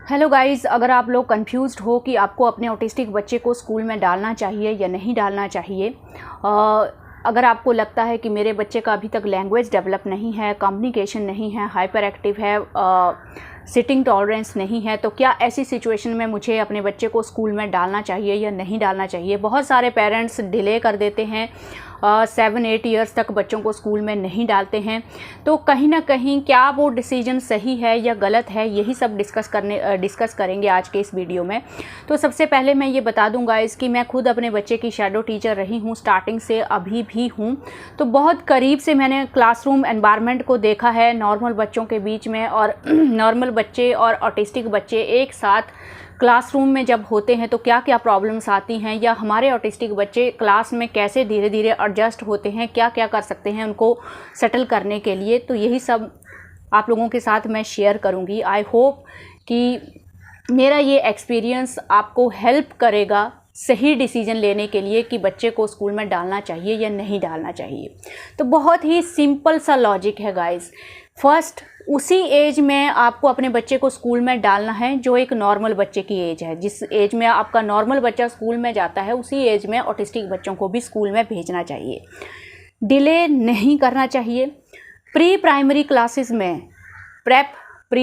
Hello guys, अगर आप लोग कंफ्यूज्ड हो कि आपको अपने ऑटिस्टिक बच्चे को स्कूल में डालना चाहिए या नहीं डालना चाहिए, अगर आपको लगता है कि मेरे बच्चे का अभी तक लैंग्वेज डेवलप नहीं है, कम्युनिकेशन नहीं है, हाइपर एक्टिव है, सिटिंग टॉलरेंस नहीं है, तो क्या ऐसी सिचुएशन में मुझे अपने बच्चे को स्कूल में डालना चाहिए या नहीं डालना चाहिए। बहुत सारे पेरेंट्स डिले कर देते हैं, 7-8 ईयर्स तक बच्चों को स्कूल में नहीं डालते हैं। तो कहीं ना कहीं क्या वो डिसीजन सही है या गलत है, यही सब डिस्कस करेंगे आज के इस वीडियो में। तो सबसे पहले मैं ये बता दूंगा कि मैं खुद अपने बच्चे की शैडो टीचर रही हूँ, स्टार्टिंग से अभी भी हूँ। तो बहुत करीब से मैंने क्लासरूम एनवायरनमेंट को देखा है नॉर्मल बच्चों के बीच में, और नॉर्मल बच्चे और ऑटिस्टिक बच्चे एक साथ क्लासरूम में जब होते हैं तो क्या क्या प्रॉब्लम्स आती हैं, या हमारे ऑटिस्टिक बच्चे क्लास में कैसे धीरे धीरे एडजस्ट होते हैं, क्या क्या कर सकते हैं उनको सेटल करने के लिए। तो यही सब आप लोगों के साथ मैं शेयर करूंगी। आई होप कि मेरा ये एक्सपीरियंस आपको हेल्प करेगा सही डिसीजन लेने के लिए कि बच्चे को स्कूल में डालना चाहिए या नहीं डालना चाहिए। तो बहुत ही सिंपल सा लॉजिक है गाइस। फर्स्ट, उसी एज में आपको अपने बच्चे को स्कूल में डालना है जो एक नॉर्मल बच्चे की एज है। जिस एज में आपका नॉर्मल बच्चा स्कूल में जाता है, उसी एज में ऑटिस्टिक बच्चों को भी स्कूल में भेजना चाहिए। डिले नहीं करना चाहिए। प्री प्राइमरी क्लासेस में प्री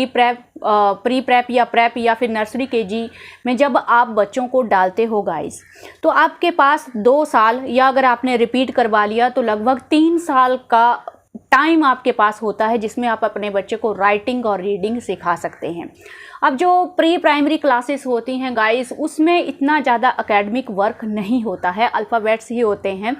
प्रेप या प्रेप या फिर नर्सरी केजी में जब आप बच्चों को डालते हो गाइस, तो आपके पास 2 साल, या अगर आपने रिपीट करवा लिया तो लगभग 3 साल का टाइम आपके पास होता है जिसमें आप अपने बच्चे को राइटिंग और रीडिंग सिखा सकते हैं। अब जो प्री प्राइमरी क्लासेस होती हैं गाइस, उसमें इतना ज़्यादा एकेडमिक वर्क नहीं होता है, अल्फ़ाबेट्स ही होते हैं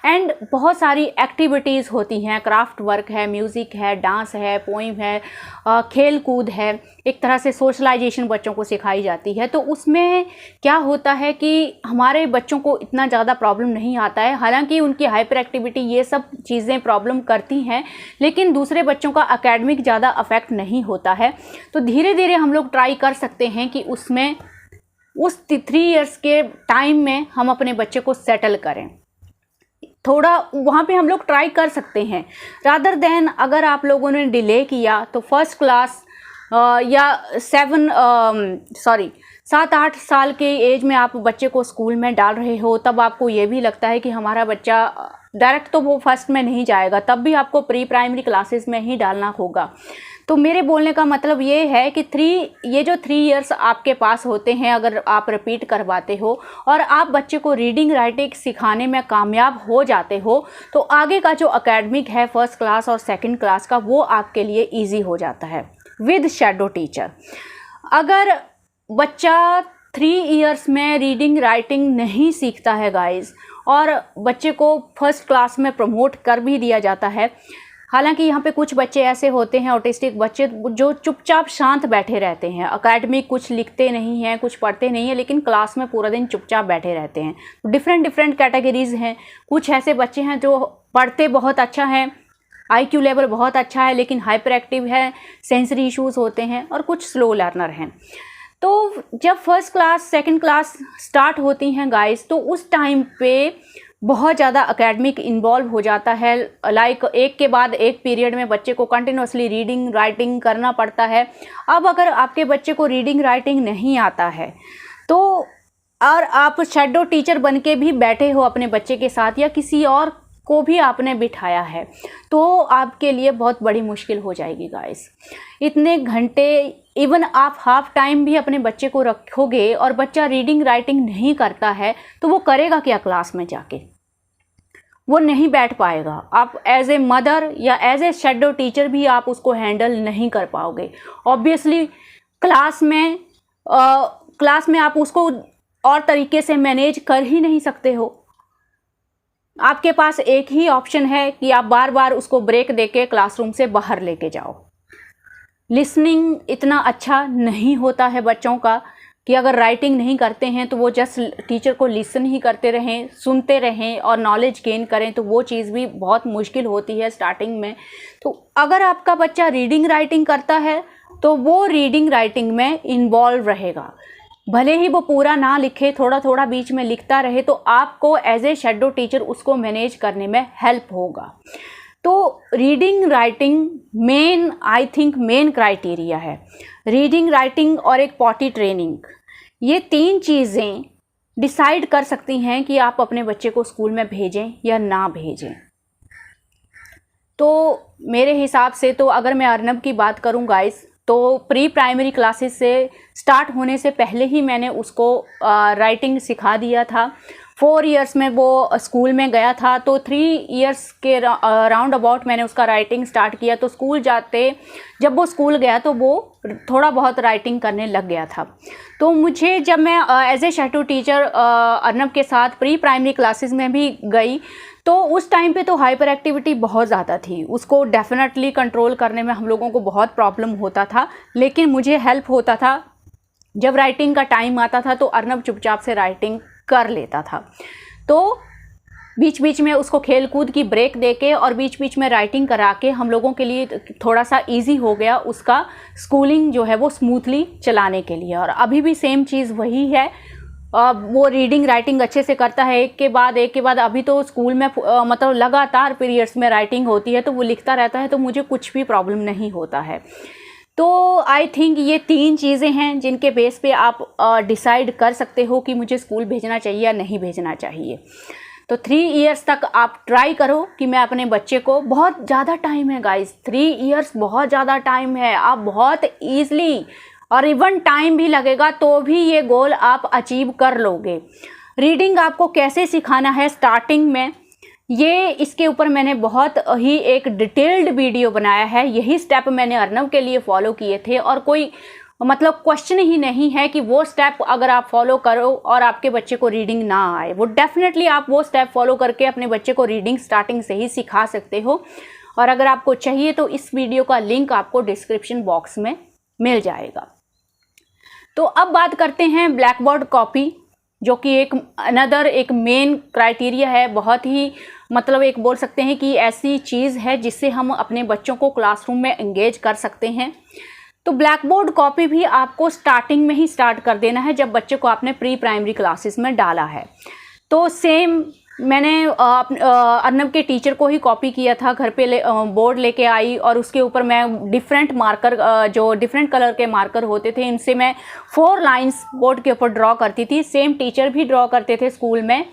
एंड बहुत सारी एक्टिविटीज़ होती हैं, क्राफ्ट वर्क है, म्यूज़िक है, डांस है, पोइम है, खेल कूद है, एक तरह से सोशलाइजेशन बच्चों को सिखाई जाती है। तो उसमें क्या होता है कि हमारे बच्चों को इतना ज़्यादा प्रॉब्लम नहीं आता है। हालांकि उनकी हाइपर एक्टिविटी ये सब चीज़ें प्रॉब्लम करती हैं, लेकिन दूसरे बच्चों का एकेडमिक ज़्यादा अफेक्ट नहीं होता है। तो धीरे धीरे हम लोग ट्राई कर सकते हैं कि उसमें उस 3 इयर्स के टाइम में हम अपने बच्चे को सेटल करें। थोड़ा वहाँ पे हम लोग ट्राई कर सकते हैं, रादर देन अगर आप लोगों ने डिले किया तो फर्स्ट क्लास या 7-8 साल के एज में आप बच्चे को स्कूल में डाल रहे हो, तब आपको ये भी लगता है कि हमारा बच्चा डायरेक्ट तो वो फर्स्ट में नहीं जाएगा, तब भी आपको प्री प्राइमरी क्लासेस में ही डालना होगा। तो मेरे बोलने का मतलब ये है कि ये जो 3 इयर्स आपके पास होते हैं, अगर आप रिपीट करवाते हो और आप बच्चे को रीडिंग राइटिंग सिखाने में कामयाब हो जाते हो, तो आगे का जो एकेडमिक है फर्स्ट क्लास और सेकंड क्लास का, वो आपके लिए इजी हो जाता है विद शैडो टीचर। अगर बच्चा 3 इयर्स में रीडिंग राइटिंग नहीं सीखता है गाइस, और बच्चे को फर्स्ट क्लास में प्रमोट कर भी दिया जाता है, हालांकि यहाँ पे कुछ बच्चे ऐसे होते हैं ऑटिस्टिक बच्चे जो चुपचाप शांत बैठे रहते हैं, एकेडमिक कुछ लिखते नहीं हैं, कुछ पढ़ते नहीं हैं, लेकिन क्लास में पूरा दिन चुपचाप बैठे रहते हैं। तो डिफरेंट कैटेगरीज हैं। कुछ ऐसे बच्चे हैं जो पढ़ते बहुत अच्छा हैं, IQ लेवल बहुत अच्छा है, लेकिन हाइपर एक्टिव है, सेंसरी इश्यूज होते हैं, और कुछ स्लो लर्नर हैं। तो जब first class second class start होती हैं गाइस, तो उस टाइम पे बहुत ज़्यादा एकेडमिक इन्वॉल्व हो जाता है। लाइक एक के बाद एक पीरियड में बच्चे को कंटिन्यूसली रीडिंग राइटिंग करना पड़ता है। अब अगर आपके बच्चे को रीडिंग राइटिंग नहीं आता है, तो और आप शैडो टीचर बन के भी बैठे हो अपने बच्चे के साथ, या किसी और को भी आपने बिठाया है, तो आपके लिए बहुत बड़ी मुश्किल हो जाएगी गाइस। इतने घंटे, इवन आप हाफ टाइम भी अपने बच्चे को रखोगे और बच्चा रीडिंग राइटिंग नहीं करता है, तो वो करेगा क्या क्लास में जाके? वो नहीं बैठ पाएगा। आप एज ए मदर या एज ए शैडो टीचर भी आप उसको हैंडल नहीं कर पाओगे। ऑब्वियसली क्लास में आप उसको और तरीके से मैनेज कर ही नहीं सकते हो। आपके पास एक ही ऑप्शन है कि आप बार बार उसको ब्रेक देके क्लासरूम से बाहर लेके जाओ। लिसनिंग इतना अच्छा नहीं होता है बच्चों का कि अगर राइटिंग नहीं करते हैं तो वो जस्ट टीचर को लिसन ही करते रहें, सुनते रहें और नॉलेज गेन करें, तो वो चीज़ भी बहुत मुश्किल होती है स्टार्टिंग में। तो अगर आपका बच्चा रीडिंग राइटिंग करता है तो वो रीडिंग राइटिंग में इन्वॉल्व रहेगा। भले ही वो पूरा ना लिखे, थोड़ा थोड़ा बीच में लिखता रहे, तो आपको एज ए शैडो टीचर उसको मैनेज करने में हेल्प होगा। तो reading writing main, I think main criteria है। रीडिंग राइटिंग और एक पॉटी ट्रेनिंग, ये 3 चीज़ें डिसाइड कर सकती हैं कि आप अपने बच्चे को स्कूल में भेजें या ना भेजें। तो मेरे हिसाब से तो अगर मैं अर्नब की बात करूं गाइस, तो प्री प्राइमरी क्लासेस से स्टार्ट होने से पहले ही मैंने उसको राइटिंग सिखा दिया था। 4 इयर्स में वो स्कूल में गया था, तो 3 इयर्स के राउंड अबाउट मैंने उसका राइटिंग स्टार्ट किया। तो स्कूल जाते, जब वो स्कूल गया तो वो थोड़ा बहुत राइटिंग करने लग गया था। तो मुझे जब मैं as a shadow teacher Arnab के साथ प्री प्राइमरी क्लासेस में भी गई, तो उस टाइम पे तो हाइपर एक्टिविटी बहुत ज़्यादा थी। उसको डेफिनेटली कंट्रोल करने में हम लोगों को बहुत प्रॉब्लम होता था, लेकिन मुझे हेल्प होता था। जब राइटिंग का टाइम आता था तो अर्नब चुपचाप से राइटिंग कर लेता था। तो बीच बीच में उसको खेल कूद की ब्रेक देके और बीच बीच में राइटिंग करा के हम लोगों के लिए थोड़ा सा इजी हो गया उसका स्कूलिंग जो है वो स्मूथली चलाने के लिए। और अभी भी सेम चीज़ वही है, वो रीडिंग राइटिंग अच्छे से करता है, एक के बाद। अभी तो स्कूल में मतलब लगातार पीरियड्स में राइटिंग होती है, तो वो लिखता रहता है, तो मुझे कुछ भी प्रॉब्लम नहीं होता है। तो आई थिंक ये 3 चीज़ें हैं जिनके बेस पे आप डिसाइड कर सकते हो कि मुझे स्कूल भेजना चाहिए या नहीं भेजना चाहिए। तो 3 इयर्स तक आप ट्राई करो कि मैं अपने बच्चे को, बहुत ज़्यादा टाइम है गाइस, 3 इयर्स बहुत ज़्यादा टाइम है। आप बहुत ईजली, और इवन टाइम भी लगेगा तो भी ये गोल आप अचीव कर लोगे। रीडिंग आपको कैसे सिखाना है स्टार्टिंग में, ये इसके ऊपर मैंने बहुत ही एक डिटेल्ड वीडियो बनाया है। यही स्टेप मैंने अर्नब के लिए फॉलो किए थे, और कोई मतलब क्वेश्चन ही नहीं है कि वो स्टेप अगर आप फॉलो करो और आपके बच्चे को रीडिंग ना आए। वो डेफिनेटली आप वो स्टेप फॉलो करके अपने बच्चे को रीडिंग स्टार्टिंग से ही सिखा सकते हो। और अगर आपको चाहिए तो इस वीडियो का लिंक आपको डिस्क्रिप्शन बॉक्स में मिल जाएगा। तो अब बात करते हैं ब्लैक बोर्ड कॉपी, जो कि एक मेन क्राइटेरिया है। बहुत ही मतलब एक बोल सकते हैं कि ऐसी चीज़ है जिससे हम अपने बच्चों को क्लासरूम में एंगेज कर सकते हैं। तो ब्लैक बोर्ड कॉपी भी आपको स्टार्टिंग में ही स्टार्ट कर देना है, जब बच्चे को आपने प्री प्राइमरी क्लासेस में डाला है। तो सेम मैंने अर्नब के टीचर को ही कॉपी किया था, घर पे बोर्ड लेके आई और उसके ऊपर मैं डिफरेंट मार्कर, जो डिफरेंट कलर के मार्कर होते थे, इनसे मैं 4 लाइंस बोर्ड के ऊपर ड्रॉ करती थी। सेम टीचर भी ड्रॉ करते थे स्कूल में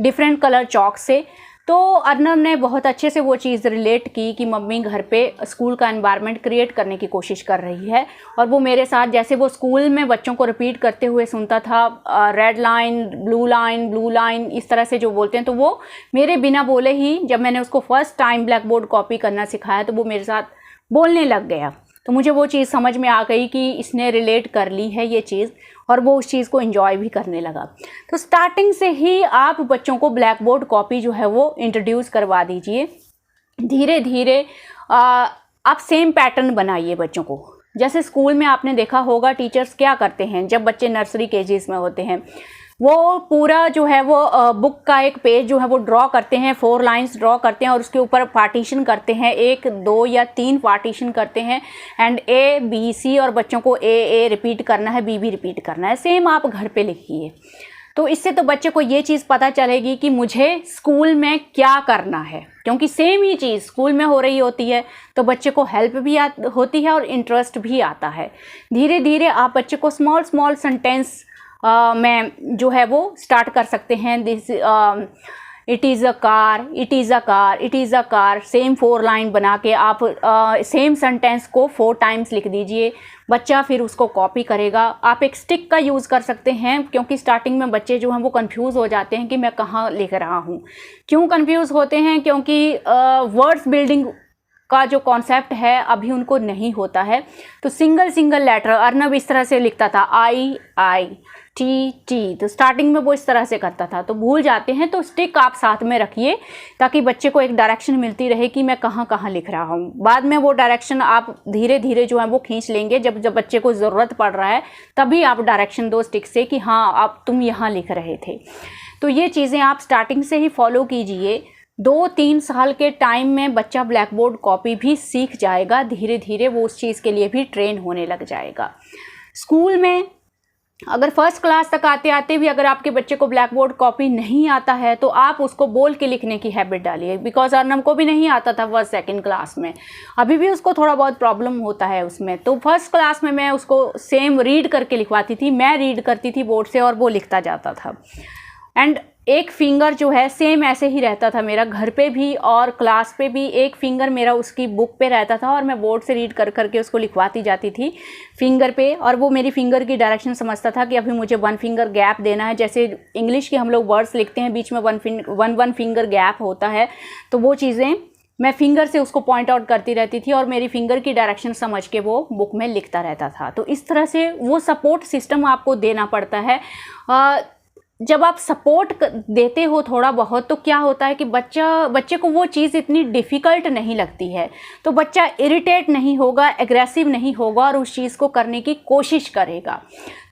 डिफरेंट कलर चॉक से। तो अर्नब ने बहुत अच्छे से वो चीज़ रिलेट की कि मम्मी घर पे स्कूल का एनवायरनमेंट क्रिएट करने की कोशिश कर रही है। और वो मेरे साथ, जैसे वो स्कूल में बच्चों को रिपीट करते हुए सुनता था, रेड लाइन, ब्लू लाइन, इस तरह से जो बोलते हैं, तो वो मेरे बिना बोले ही, जब मैंने उसको first time black board copy करना सिखाया, तो वो मेरे साथ बोलने लग गया। तो मुझे वो चीज़ समझ में आ गई कि इसने रिलेट कर ली है ये चीज़, और वो उस चीज़ को एंजॉय भी करने लगा। तो स्टार्टिंग से ही आप बच्चों को ब्लैक बोर्ड कॉपी जो है वो इंट्रोड्यूस करवा दीजिए। धीरे धीरे आप सेम पैटर्न बनाइए बच्चों को। जैसे स्कूल में आपने देखा होगा टीचर्स क्या करते हैं, जब बच्चे नर्सरी केजीज में होते हैं, वो पूरा जो है वो बुक का एक पेज जो है वो ड्रॉ करते हैं, 4 लाइंस ड्रॉ करते हैं और उसके ऊपर पार्टीशन करते हैं, 1, 2 या 3 पार्टीशन करते हैं, एंड ए बी सी, और बच्चों को ए रिपीट करना है, बी रिपीट करना है। सेम आप घर पे लिखिए। तो इससे तो बच्चे को ये चीज़ पता चलेगी कि मुझे स्कूल में क्या करना है, क्योंकि सेम ही चीज़ स्कूल में हो रही होती है, तो बच्चे को हेल्प भी होती है और इंटरेस्ट भी आता है। धीरे धीरे आप बच्चे को स्मॉल सेंटेंस में जो है वो स्टार्ट कर सकते हैं। This it is a car, it is a car, it is a car, same 4 line बना के आप सेम सेंटेंस को 4 टाइम्स लिख दीजिए। बच्चा फिर उसको कॉपी करेगा। आप एक स्टिक का यूज़ कर सकते हैं, क्योंकि स्टार्टिंग में बच्चे जो हैं वो कंफ्यूज हो जाते हैं कि मैं कहाँ लिख रहा हूँ। क्यों कंफ्यूज होते हैं? क्योंकि वर्ड्स बिल्डिंग का जो कॉन्सेप्ट है अभी उनको नहीं होता है। तो सिंगल लेटर अर्नब इस तरह से लिखता था, आई टी, तो स्टार्टिंग में वो इस तरह से करता था, तो भूल जाते हैं। तो स्टिक आप साथ में रखिए ताकि बच्चे को एक डायरेक्शन मिलती रहे कि मैं कहाँ लिख रहा हूँ। बाद में वो डायरेक्शन आप धीरे धीरे जो है वो खींच लेंगे। जब बच्चे को ज़रूरत पड़ रहा है तभी आप डायरेक्शन दो स्टिक से कि हाँ आप तुम यहाँ लिख रहे थे। तो ये चीज़ें आप स्टार्टिंग से ही फॉलो कीजिए। 2-3 साल के टाइम में बच्चा ब्लैक बोर्ड कॉपी भी सीख जाएगा। धीरे धीरे वो उस चीज़ के लिए भी ट्रेन होने लग जाएगा। स्कूल में अगर फर्स्ट क्लास तक आते आते भी अगर आपके बच्चे को ब्लैक बोर्ड कॉपी नहीं आता है तो आप उसको बोल के लिखने की हैबिट डालिए। बिकॉज अर्नब को भी नहीं आता था फर्स्ट सेकंड क्लास में, अभी भी उसको थोड़ा बहुत प्रॉब्लम होता है उसमें। तो फर्स्ट क्लास में मैं उसको सेम रीड करके लिखवाती थी, मैं रीड करती थी बोर्ड से और वो लिखता जाता था। एंड एक फिंगर जो है सेम ऐसे ही रहता था मेरा, घर पे भी और क्लास पे भी एक फिंगर मेरा उसकी बुक पे रहता था और मैं बोर्ड से रीड कर करके उसको लिखवाती जाती थी फिंगर पे। और वो मेरी फिंगर की डायरेक्शन समझता था कि अभी मुझे 1 फिंगर गैप देना है। जैसे इंग्लिश के हम लोग वर्ड्स लिखते हैं, बीच में 1 फिंगर गैप होता है, तो वो चीज़ें मैं फिंगर से उसको पॉइंट आउट करती रहती थी और मेरी फिंगर की डायरेक्शन समझ के वो बुक में लिखता रहता था। तो इस तरह से वो सपोर्ट सिस्टम आपको देना पड़ता है। जब आप सपोर्ट देते हो थोड़ा बहुत, तो क्या होता है कि बच्चे को वो चीज़ इतनी डिफ़िकल्ट नहीं लगती है, तो बच्चा इरिटेट नहीं होगा, एग्रेसिव नहीं होगा और उस चीज़ को करने की कोशिश करेगा।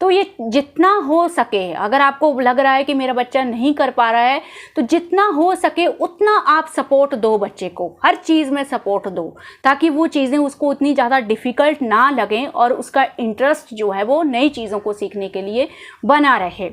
तो ये जितना हो सके, अगर आपको लग रहा है कि मेरा बच्चा नहीं कर पा रहा है, तो जितना हो सके उतना आप सपोर्ट दो बच्चे को, हर चीज़ में सपोर्ट दो, ताकि वो चीज़ें उसको उतनी ज़्यादा डिफ़िकल्ट ना लगें और उसका इंटरेस्ट जो है वो नई चीज़ों को सीखने के लिए बना रहे।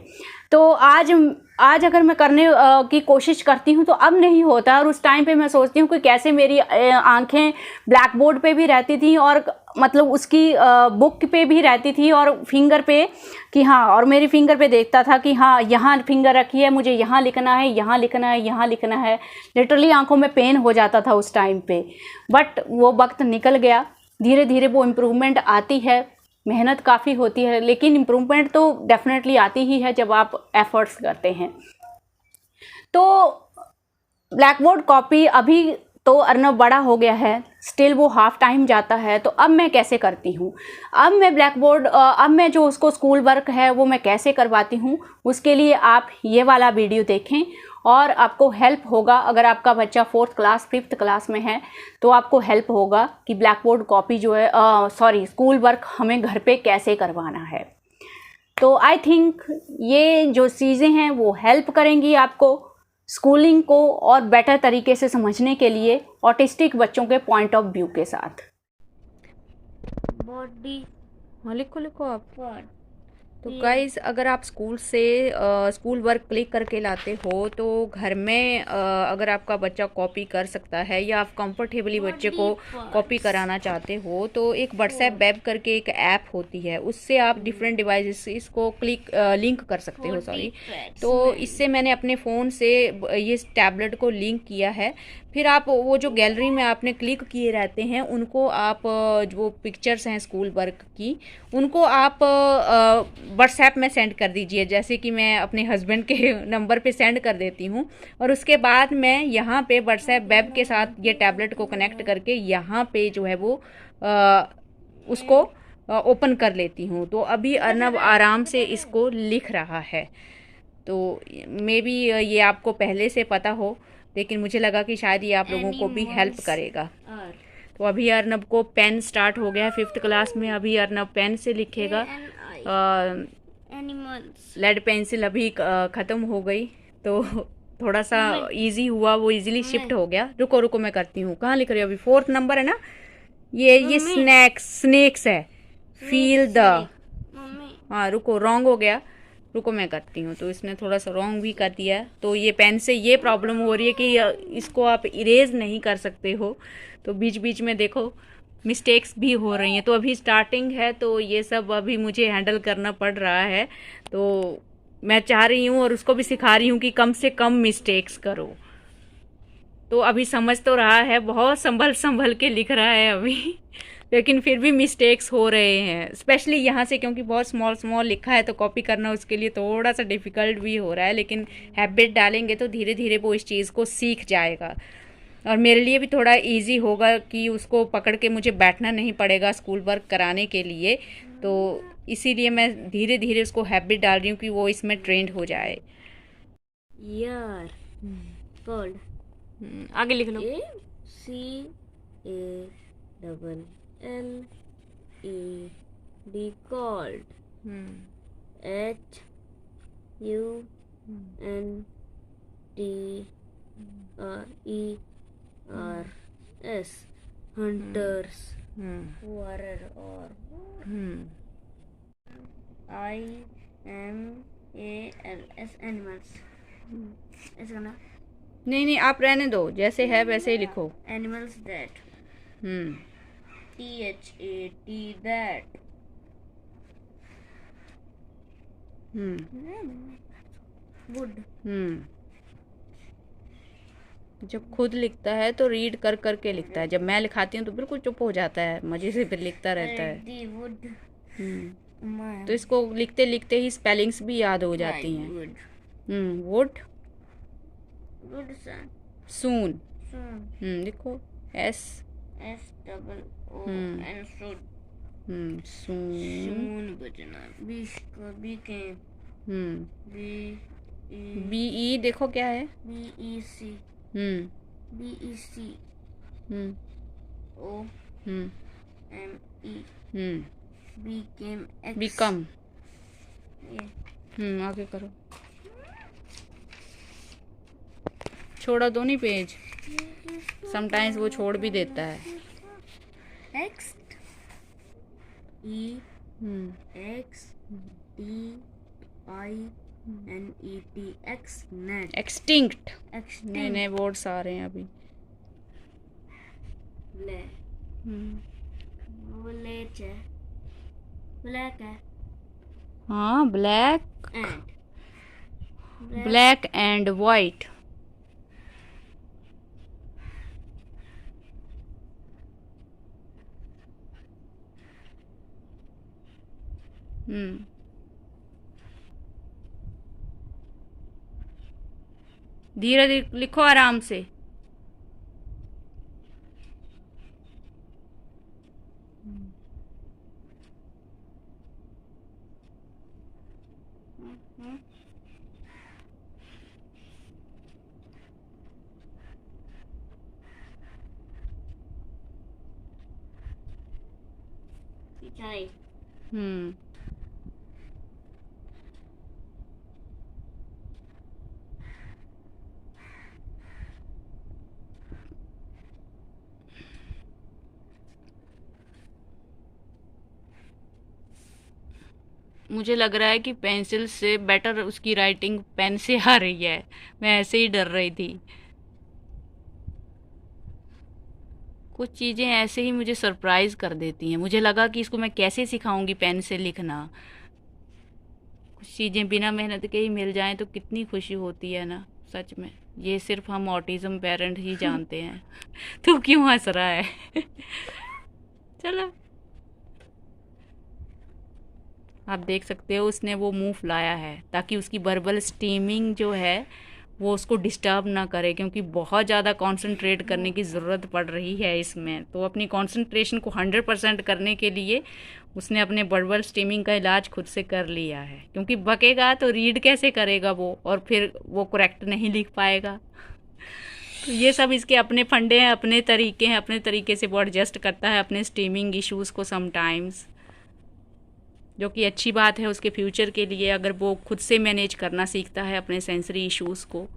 तो आज अगर मैं करने की कोशिश करती हूँ तो अब नहीं होता, और उस टाइम पे मैं सोचती हूँ कि कैसे मेरी आंखें ब्लैक बोर्ड पे भी रहती थी और मतलब उसकी बुक पे भी रहती थी और फिंगर पे, कि हाँ, और मेरी फिंगर पे देखता था कि हाँ यहाँ फिंगर रखी है, मुझे यहाँ लिखना है, यहाँ लिखना है, यहाँ लिखना है। लिटरली आंखों में पेन हो जाता था उस टाइम पे, बट वो वक्त निकल गया। धीरे धीरे वो इम्प्रूवमेंट आती है, मेहनत काफ़ी होती है, लेकिन इम्प्रूवमेंट तो डेफिनेटली आती ही है जब आप एफर्ट्स करते हैं। तो ब्लैक बोर्ड कॉपी अभी तो अर्नब बड़ा हो गया है, स्टिल वो हाफ टाइम जाता है, तो अब मैं कैसे करती हूँ, अब मैं ब्लैक बोर्ड अब मैं जो उसको स्कूल वर्क है वो मैं कैसे करवाती हूँ, उसके लिए आप ये वाला वीडियो देखें और आपको हेल्प होगा। अगर आपका बच्चा 4th क्लास 5th क्लास में है तो आपको हेल्प होगा कि ब्लैक बोर्ड कॉपी जो है स्कूल वर्क हमें घर पे कैसे करवाना है। तो आई थिंक ये जो चीज़ें हैं वो हेल्प करेंगी आपको स्कूलिंग को और बेटर तरीके से समझने के लिए ऑटिस्टिक बच्चों के पॉइंट ऑफ व्यू के साथ। बॉडी लिखो आप। तो गाइज़, अगर आप स्कूल वर्क क्लिक करके लाते हो तो घर में अगर आपका बच्चा कॉपी कर सकता है या आप कंफर्टेबली बच्चे को कॉपी कराना चाहते हो तो एक व्हाट्सएप वेब करके एक ऐप होती है, उससे आप डिफरेंट डिवाइसेस को लिंक कर सकते हो। तो इससे मैंने अपने फ़ोन से ये टैबलेट को लिंक किया है। फिर आप वो जो गैलरी में आपने क्लिक किए रहते हैं उनको आप जो पिक्चर्स हैं स्कूल वर्क की, उनको आप व्हाट्सएप में सेंड कर दीजिए। जैसे कि मैं अपने हस्बैंड के नंबर पे सेंड कर देती हूँ और उसके बाद मैं यहाँ पे व्हाट्सएप वेब के साथ ये टैबलेट को कनेक्ट करके यहाँ पे जो है वो उसको ओपन कर लेती हूँ। तो अभी अर्नब आराम से इसको लिख रहा है। तो मे बी ये आपको पहले से पता हो, लेकिन मुझे लगा कि शायद ये आप लोगों को भी हेल्प करेगा। तो अभी अर्नब को पेन स्टार्ट हो गया है 5th क्लास में। अभी अर्नब पेन से लिखेगा। लेड पेंसिल अभी ख़त्म हो गई तो थोड़ा सा इजी हुआ, वो इजीली शिफ्ट हो गया। रुको मैं करती हूँ। कहाँ लिख रही हो? अभी 4th नंबर है ना। ये स्नेक्स है। फील द, हाँ रुको, रॉन्ग हो गया। रुको मैं करती हूँ। तो इसने थोड़ा सा रॉन्ग भी कर दिया। तो ये पेन से ये प्रॉब्लम हो रही है कि इसको आप इरेज नहीं कर सकते हो, तो बीच बीच में देखो मिस्टेक्स भी हो रही हैं। तो अभी स्टार्टिंग है तो ये सब अभी मुझे हैंडल करना पड़ रहा है। तो मैं चाह रही हूँ और उसको भी सिखा रही हूँ कि कम से कम मिस्टेक्स करो। तो अभी समझ तो रहा है, बहुत संभल के लिख रहा है अभी लेकिन फिर भी मिस्टेक्स हो रहे हैं, स्पेशली यहाँ से, क्योंकि बहुत स्मॉल लिखा है तो कॉपी करना उसके लिए थोड़ा सा डिफ़िकल्ट भी हो रहा है। लेकिन हैबिट डालेंगे तो धीरे धीरे वो इस चीज़ को सीख जाएगा और मेरे लिए भी थोड़ा इजी होगा कि उसको पकड़ के मुझे बैठना नहीं पड़ेगा स्कूल वर्क कराने के लिए। तो इसीलिए मैं धीरे धीरे उसको हैबिट डाल रही हूँ कि वो इसमें ट्रेंड हो जाए। यार कॉल्ड आगे लिख लो। CALLED called HUNTERS hunters. AMALS animals ऐसे करना। नहीं नहीं, आप रहने दो, जैसे है वैसे ही लिखो। Animals that hmm THAT that would जब खुद लिखता है तो रीड कर करके लिखता है, जब मैं लिखाती हूँ तो बिल्कुल चुप हो जाता है, मजे से फिर लिखता रहता है। दी वुड तो इसको लिखते लिखते ही स्पेलिंग्स भी याद हो जाती हैं। वुड वुड सून सून लिखो SOON should soon Bazna Beckham BE देखो क्या है। BEC OME बिकम आगे करो, छोड़ा दो नहीं पेज, समटाइम्स वो छोड़ भी देता है। Next EXTINET एक्सटिंक्ट नए नए वर्ड्स आ रहे हैं अभी। ब्लैक है हाँ, ब्लैक एंड वाइट। धीरे धीरे लिखो, आराम से। मुझे लग रहा है कि पेंसिल से बेटर उसकी राइटिंग पेन से आ रही है, मैं ऐसे ही डर रही थी। कुछ चीज़ें ऐसे ही मुझे सरप्राइज़ कर देती हैं, मुझे लगा कि इसको मैं कैसे सिखाऊंगी पेन से लिखना। कुछ चीज़ें बिना मेहनत के ही मिल जाएं तो कितनी खुशी होती है ना, सच में। ये सिर्फ हम ऑटिज्म पेरेंट ही जानते हैं। तू क्यों हंस रहा है? चलो, आप देख सकते हो उसने वो मुंह फुलाया है ताकि उसकी वर्बल स्टीमिंग जो है वो उसको डिस्टर्ब ना करे, क्योंकि बहुत ज़्यादा कंसंट्रेट करने की ज़रूरत पड़ रही है इसमें। तो अपनी कंसंट्रेशन को 100% करने के लिए उसने अपने वर्बल स्टीमिंग का इलाज खुद से कर लिया है, क्योंकि बकेगा तो रीड कैसे करेगा वो, और फिर वो करेक्ट नहीं लिख पाएगा। तो ये सब इसके अपने फंडे हैं, अपने तरीके हैं, अपने तरीके से वो एडजस्ट करता है अपने स्टीमिंग इश्यूज़ को समटाइम्स, जो कि अच्छी बात है उसके फ्यूचर के लिए, अगर वो खुद से मैनेज करना सीखता है अपने सेंसरी इश्यूज़ को।